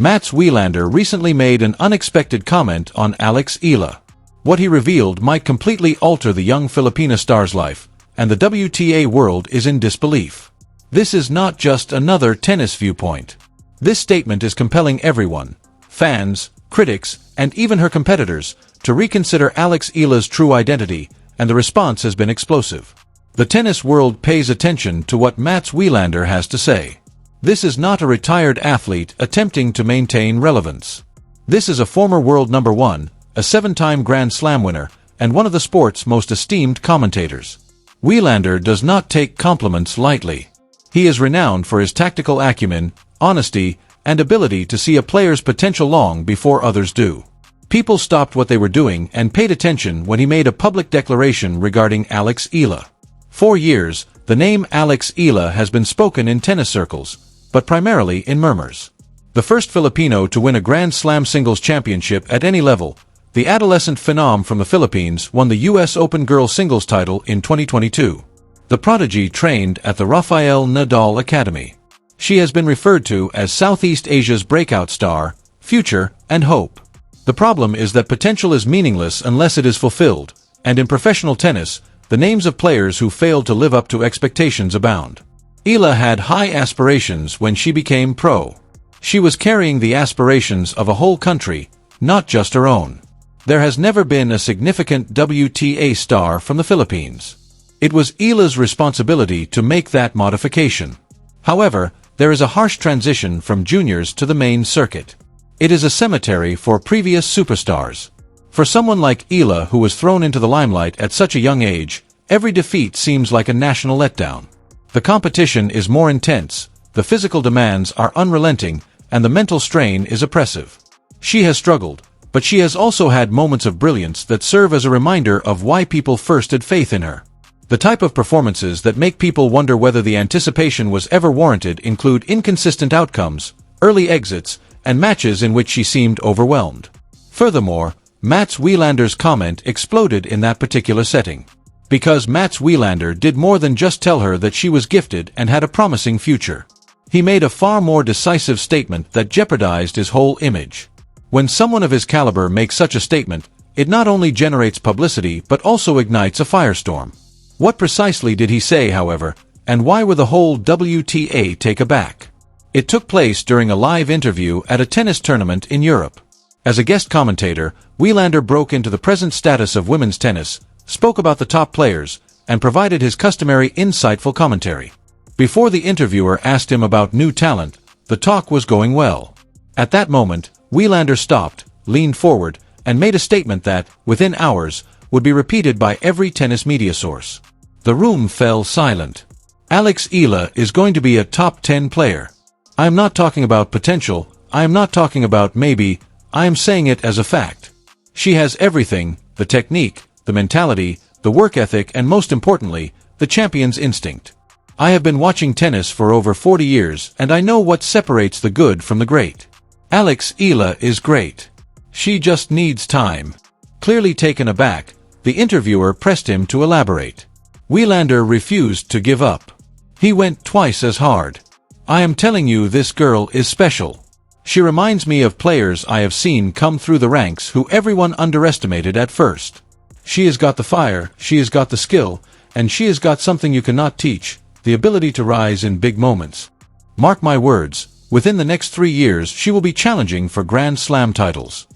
Mats Wilander recently made an unexpected comment on Alex Eala. What he revealed might completely alter the young Filipina star's life, and the WTA world is in disbelief. This is not just another tennis viewpoint. This statement is compelling everyone, fans, critics, and even her competitors, to reconsider Alex Eala's true identity, and the response has been explosive. The tennis world pays attention to what Mats Wilander has to say. This is not a retired athlete attempting to maintain relevance. This is a former world number one, a 7-time Grand Slam winner, and one of the sport's most esteemed commentators. Wheelander does not take compliments lightly. He is renowned for his tactical acumen, honesty, and ability to see a player's potential long before others do. People stopped what they were doing and paid attention when he made a public declaration regarding Alex Eala. For years, the name Alex Eala has been spoken in tennis circles, but primarily in murmurs. The first Filipino to win a Grand Slam singles championship at any level, the adolescent phenom from the Philippines won the U.S. Open girls singles title in 2022. The prodigy trained at the Rafael Nadal Academy. She has been referred to as Southeast Asia's breakout star, future, and hope. The problem is that potential is meaningless unless it is fulfilled, and in professional tennis, the names of players who failed to live up to expectations abound. Eala had high aspirations when she became pro. She was carrying the aspirations of a whole country, not just her own. There has never been a significant WTA star from the Philippines. It was Eala's responsibility to make that modification. However, there is a harsh transition from juniors to the main circuit. It is a cemetery for previous superstars. For someone like Eala, who was thrown into the limelight at such a young age, every defeat seems like a national letdown. The competition is more intense, the physical demands are unrelenting, and the mental strain is oppressive. She has struggled, but she has also had moments of brilliance that serve as a reminder of why people first had faith in her. The type of performances that make people wonder whether the anticipation was ever warranted include inconsistent outcomes, early exits, and matches in which she seemed overwhelmed. Furthermore, Mats Wilander's comment exploded in that particular setting. Because Mats Wilander did more than just tell her that she was gifted and had a promising future. He made a far more decisive statement that jeopardized his whole image. When someone of his caliber makes such a statement, it not only generates publicity but also ignites a firestorm. What precisely did he say, however, and why were the whole WTA taken aback? It took place during a live interview at a tennis tournament in Europe. As a guest commentator, Wheelander broke into the present status of women's tennis, spoke about the top players, and provided his customary insightful commentary. Before the interviewer asked him about new talent, the talk was going well. At that moment, Wheelander stopped, leaned forward, and made a statement that, within hours, would be repeated by every tennis media source. The room fell silent. Alex Eala is going to be a top 10 player. I am not talking about potential, I am not talking about maybe, I am saying it as a fact. She has everything, the technique, the mentality, the work ethic, and most importantly, the champion's instinct. I have been watching tennis for over 40 years and I know what separates the good from the great. Alex Eala is great. She just needs time. Clearly taken aback, the interviewer pressed him to elaborate. Wheelander refused to give up. He went twice as hard. I am telling you, this girl is special. She reminds me of players I have seen come through the ranks who everyone underestimated at first. She has got the fire, she has got the skill, and she has got something you cannot teach, the ability to rise in big moments. Mark my words, within the next 3 years she will be challenging for Grand Slam titles.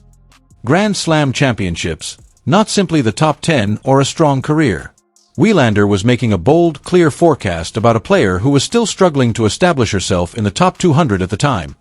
Grand Slam championships, not simply the top 10 or a strong career. Wheelander was making a bold, clear forecast about a player who was still struggling to establish herself in the top 200 at the time.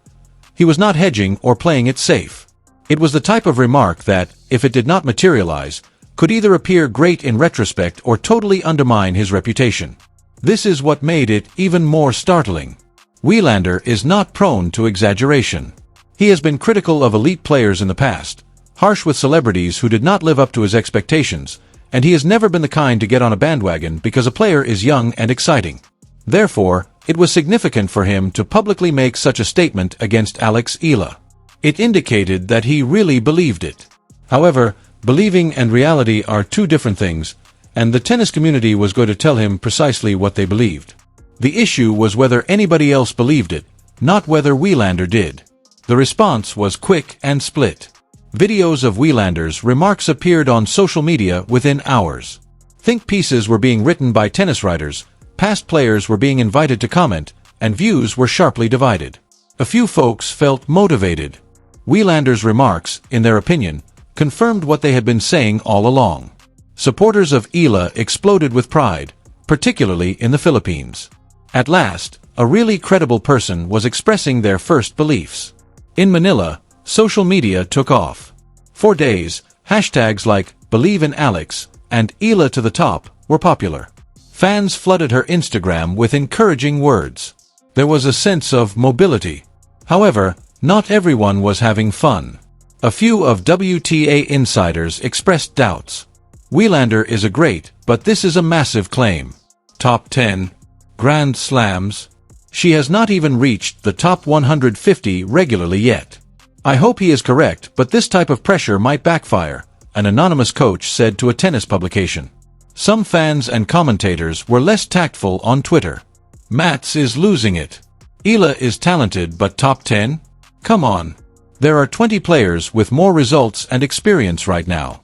He was not hedging or playing it safe. It was the type of remark that, if it did not materialize, could either appear great in retrospect or totally undermine his reputation. This is what made it even more startling. Wheelander is not prone to exaggeration. He has been critical of elite players in the past, harsh with celebrities who did not live up to his expectations, and he has never been the kind to get on a bandwagon because a player is young and exciting. Therefore, it was significant for him to publicly make such a statement against Alex Eala. It indicated that he really believed it. However, believing and reality are two different things, and the tennis community was going to tell him precisely what they believed. The issue was whether anybody else believed it, not whether Wheelander did. The response was quick and split. Videos of Wheelander's remarks appeared on social media within hours. Think pieces were being written by tennis writers, past players were being invited to comment, and views were sharply divided. A few folks felt motivated. Wheelander's remarks, in their opinion, confirmed what they had been saying all along. Supporters of Eala exploded with pride, particularly in the Philippines. At last, a really credible person was expressing their first beliefs. In Manila, social media took off. For days, hashtags like "Believe in Alex" and "Eala to the top" were popular. Fans flooded her Instagram with encouraging words. There was a sense of mobility. However, not everyone was having fun. A few of WTA insiders expressed doubts. Wheelander is a great, but this is a massive claim. Top 10. Grand Slams. She has not even reached the top 150 regularly yet. I hope he is correct, but this type of pressure might backfire, an anonymous coach said to a tennis publication. Some fans and commentators were less tactful on Twitter. Mats is losing it. Eala is talented, but top 10? Come on. There are 20 players with more results and experience right now.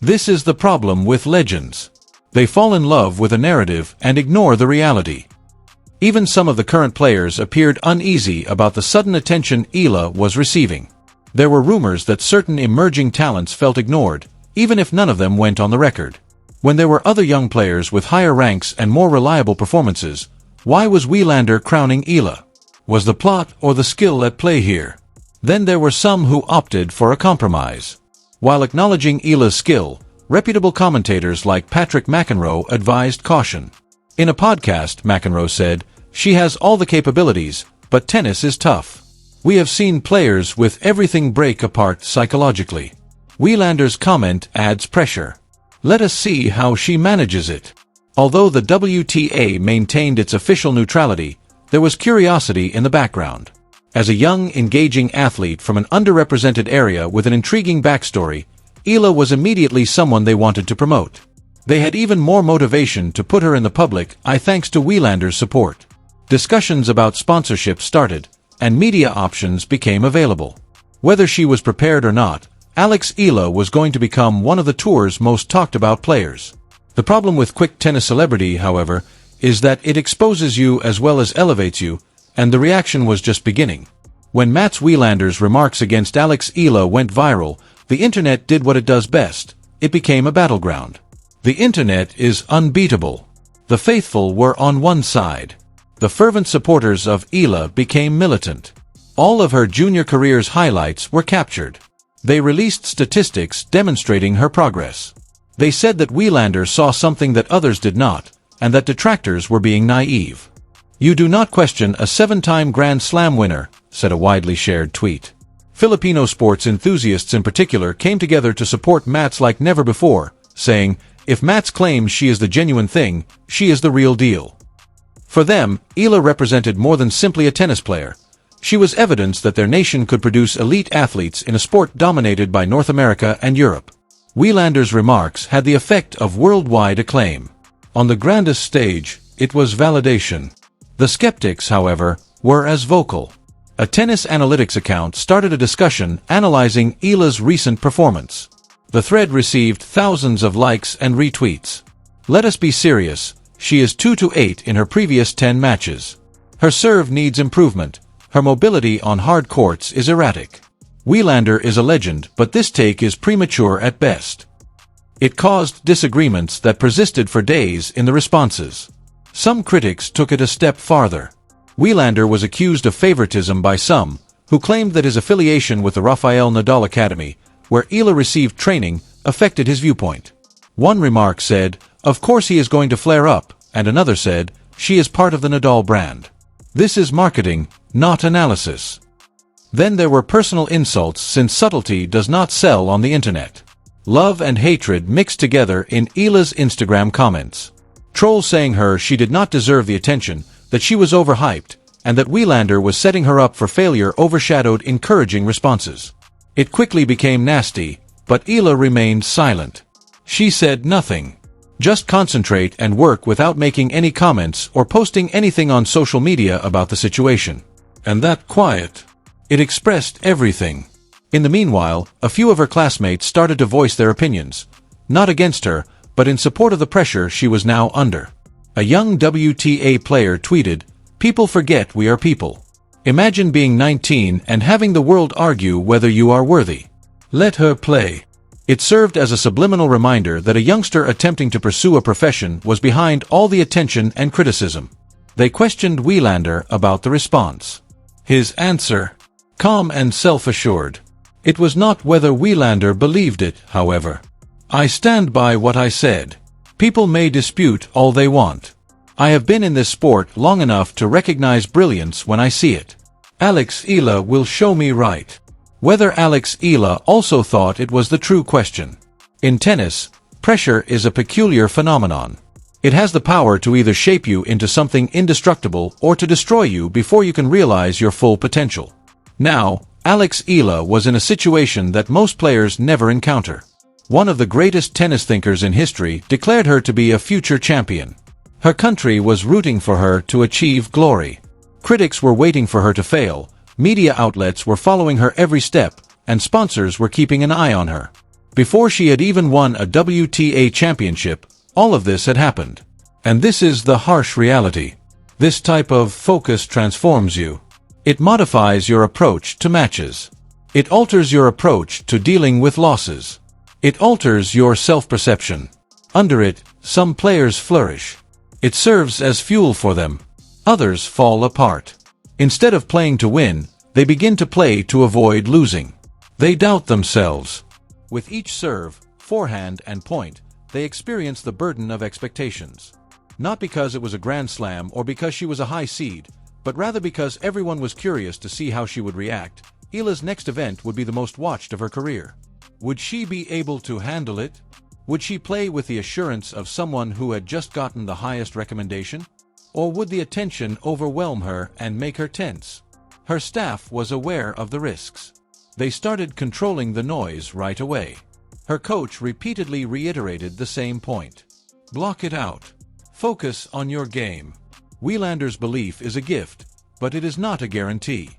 This is the problem with legends. They fall in love with a narrative and ignore the reality. Even some of the current players appeared uneasy about the sudden attention Eala was receiving. There were rumors that certain emerging talents felt ignored, even if none of them went on the record. When there were other young players with higher ranks and more reliable performances, why was Wheelander crowning Eala? Was the plot or the skill at play here? Then there were some who opted for a compromise. While acknowledging Eala's skill, reputable commentators like Patrick McEnroe advised caution. In a podcast, McEnroe said, "She has all the capabilities, but tennis is tough. We have seen players with everything break apart psychologically." Wheelander's comment adds pressure. Let us see how she manages it. Although the WTA maintained its official neutrality, there was curiosity in the background. As a young, engaging athlete from an underrepresented area with an intriguing backstory, Eala was immediately someone they wanted to promote. They had even more motivation to put her in the public eye thanks to Wheelander's support. Discussions about sponsorship started, and media options became available. Whether she was prepared or not, Alex Eala was going to become one of the tour's most talked-about players. The problem with quick tennis celebrity, however, is that it exposes you as well as elevates you, and the reaction was just beginning. When Mats Wilander's remarks against Alex Eala went viral, the internet did what it does best. It became a battleground. The internet is unbeatable. The faithful were on one side. The fervent supporters of Eala became militant. All of her junior career's highlights were captured. They released statistics demonstrating her progress. They said that Wheelander saw something that others did not, and that detractors were being naive. "You do not question a 7-time Grand Slam winner," said a widely shared tweet. Filipino sports enthusiasts in particular came together to support Mats like never before, saying, "If Mats claims she is the genuine thing, she is the real deal." For them, Eala represented more than simply a tennis player. She was evidence that their nation could produce elite athletes in a sport dominated by North America and Europe. Wheelander's remarks had the effect of worldwide acclaim. On the grandest stage, it was validation. The skeptics, however, were as vocal. A tennis analytics account started a discussion analyzing Eala's recent performance. The thread received thousands of likes and retweets. Let us be serious, she is 2-8 in her previous 10 matches. Her serve needs improvement. Her mobility on hard courts is erratic. Wheelander is a legend, but this take is premature at best. It caused disagreements that persisted for days in the responses. Some critics took it a step farther. Wheelander was accused of favoritism by some, who claimed that his affiliation with the Rafael Nadal Academy, where Eala received training, affected his viewpoint. One remark said, "Of course he is going to flare up," and another said, "She is part of the Nadal brand." This is marketing, not analysis. Then there were personal insults, since subtlety does not sell on the internet. Love and hatred mixed together in Eala's Instagram comments. Trolls saying she did not deserve the attention, that she was overhyped, and that Wheelander was setting her up for failure overshadowed encouraging responses. It quickly became nasty, but Eala remained silent. She said nothing. Just concentrate and work without making any comments or posting anything on social media about the situation. And that quiet. It expressed everything. In the meanwhile, a few of her classmates started to voice their opinions, not against her, but in support of the pressure she was now under. A young WTA player tweeted, "People forget we are people. Imagine being 19 and having the world argue whether you are worthy. Let her play." It served as a subliminal reminder that a youngster attempting to pursue a profession was behind all the attention and criticism. They questioned Wheelander about the response. His answer, calm and self-assured. It was not whether Wheelander believed it, however. "I stand by what I said. People may dispute all they want. I have been in this sport long enough to recognize brilliance when I see it. Alex Eala will show me right." Whether Alex Eala also thought it was the true question. In tennis, pressure is a peculiar phenomenon. It has the power to either shape you into something indestructible or to destroy you before you can realize your full potential. Now, Alex Eala was in a situation that most players never encounter. One of the greatest tennis thinkers in history declared her to be a future champion. Her country was rooting for her to achieve glory. Critics were waiting for her to fail, media outlets were following her every step, and sponsors were keeping an eye on her. Before she had even won a WTA championship, all of this had happened. And this is the harsh reality. This type of focus transforms you. It modifies your approach to matches. It alters your approach to dealing with losses. It alters your self-perception. Under it, some players flourish. It serves as fuel for them. Others fall apart. Instead of playing to win, they begin to play to avoid losing. They doubt themselves. With each serve, forehand, and point, they experience the burden of expectations. Not because it was a grand slam or because she was a high seed, but rather because everyone was curious to see how she would react. Eala's next event would be the most watched of her career. Would she be able to handle it? Would she play with the assurance of someone who had just gotten the highest recommendation? Or would the attention overwhelm her and make her tense? Her staff was aware of the risks. They started controlling the noise right away. Her coach repeatedly reiterated the same point. Block it out. Focus on your game. Wheelander's belief is a gift, but it is not a guarantee.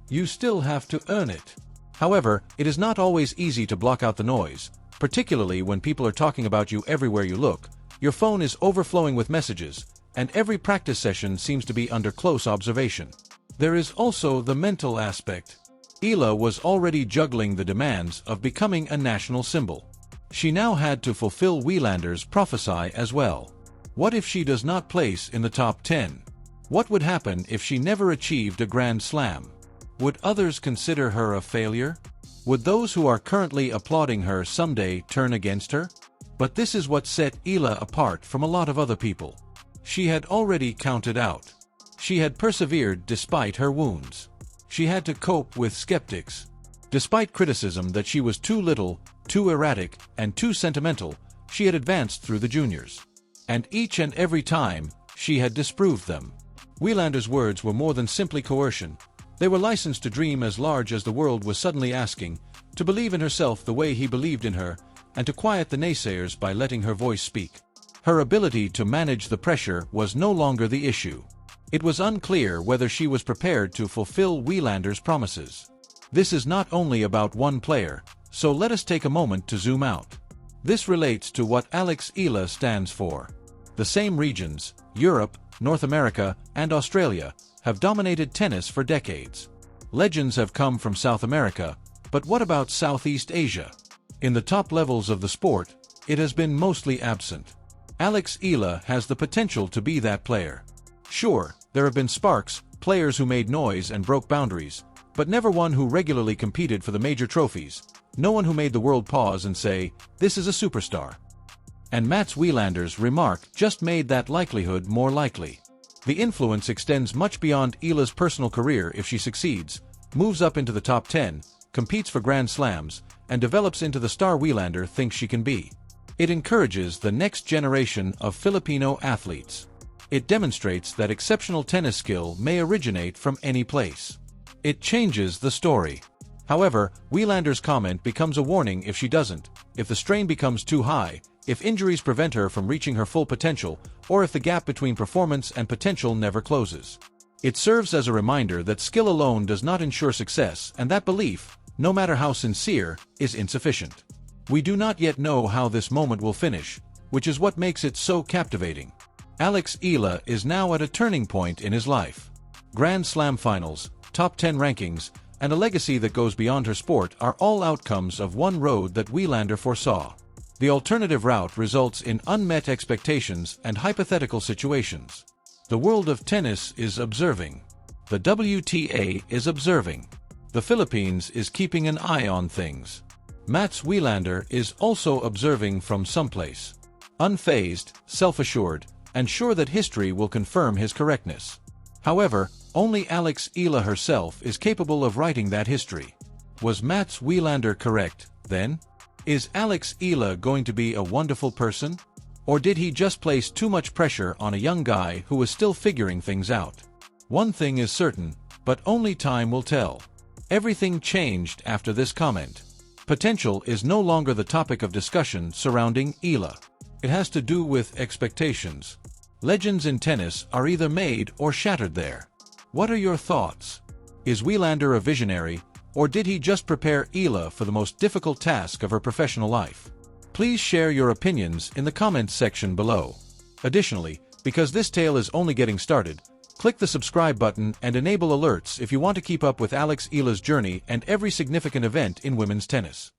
You still have to earn it. However, it is not always easy to block out the noise, particularly when people are talking about you everywhere you look. Your phone is overflowing with messages, and every practice session seems to be under close observation. There is also the mental aspect. Eala was already juggling the demands of becoming a national symbol. She now had to fulfill Wheelander's prophecy as well. What if she does not place in the top 10? What would happen if she never achieved a Grand Slam? Would others consider her a failure? Would those who are currently applauding her someday turn against her? But this is what set Eala apart from a lot of other people. She had already counted out. She had persevered despite her wounds. She had to cope with skeptics. Despite criticism that she was too little, too erratic, and too sentimental, she had advanced through the juniors. And each and every time, she had disproved them. Wheelander's words were more than simply coercion. They were licensed to dream as large as the world was suddenly asking, to believe in herself the way he believed in her, and to quiet the naysayers by letting her voice speak. Her ability to manage the pressure was no longer the issue. It was unclear whether she was prepared to fulfill Wheelander's promises. This is not only about one player, so let us take a moment to zoom out. This relates to what Alex Eala stands for. The same regions, Europe, North America, and Australia, have dominated tennis for decades. Legends have come from South America, but what about Southeast Asia? In the top levels of the sport, it has been mostly absent. Alex Eala has the potential to be that player. Sure, there have been sparks, players who made noise and broke boundaries, but never one who regularly competed for the major trophies. No one who made the world pause and say, "This is a superstar." And Mats Wilander's remark just made that likelihood more likely. The influence extends much beyond Eala's personal career if she succeeds, moves up into the top 10, competes for Grand Slams, and develops into the star Wheelander thinks she can be. It encourages the next generation of Filipino athletes. It demonstrates that exceptional tennis skill may originate from any place. It changes the story. However, Wheelander's comment becomes a warning if she doesn't, if the strain becomes too high, if injuries prevent her from reaching her full potential, or if the gap between performance and potential never closes. It serves as a reminder that skill alone does not ensure success, and that belief, no matter how sincere, is insufficient. We do not yet know how this moment will finish, which is what makes it so captivating. Alex Eala is now at a turning point in his life. Grand Slam finals, top 10 rankings, and a legacy that goes beyond her sport are all outcomes of one road that Wheelander foresaw. The alternative route results in unmet expectations and hypothetical situations. The world of tennis is observing. The WTA is observing. The Philippines is keeping an eye on things. Mats Wilander is also observing from someplace. Unfazed, self-assured, and sure that history will confirm his correctness. However, only Alex Eala herself is capable of writing that history. Was Mats Wilander correct, then? Is Alex Eala going to be a wonderful person? Or did he just place too much pressure on a young guy who was still figuring things out? One thing is certain, but only time will tell. Everything changed after this comment. Potential is no longer the topic of discussion surrounding Eala. It has to do with expectations. Legends in tennis are either made or shattered there. What are your thoughts? Is Wheelander a visionary, or did he just prepare Eala for the most difficult task of her professional life? Please share your opinions in the comments section below. Additionally, because this tale is only getting started, click the subscribe button and enable alerts if you want to keep up with Alex Eala's journey and every significant event in women's tennis.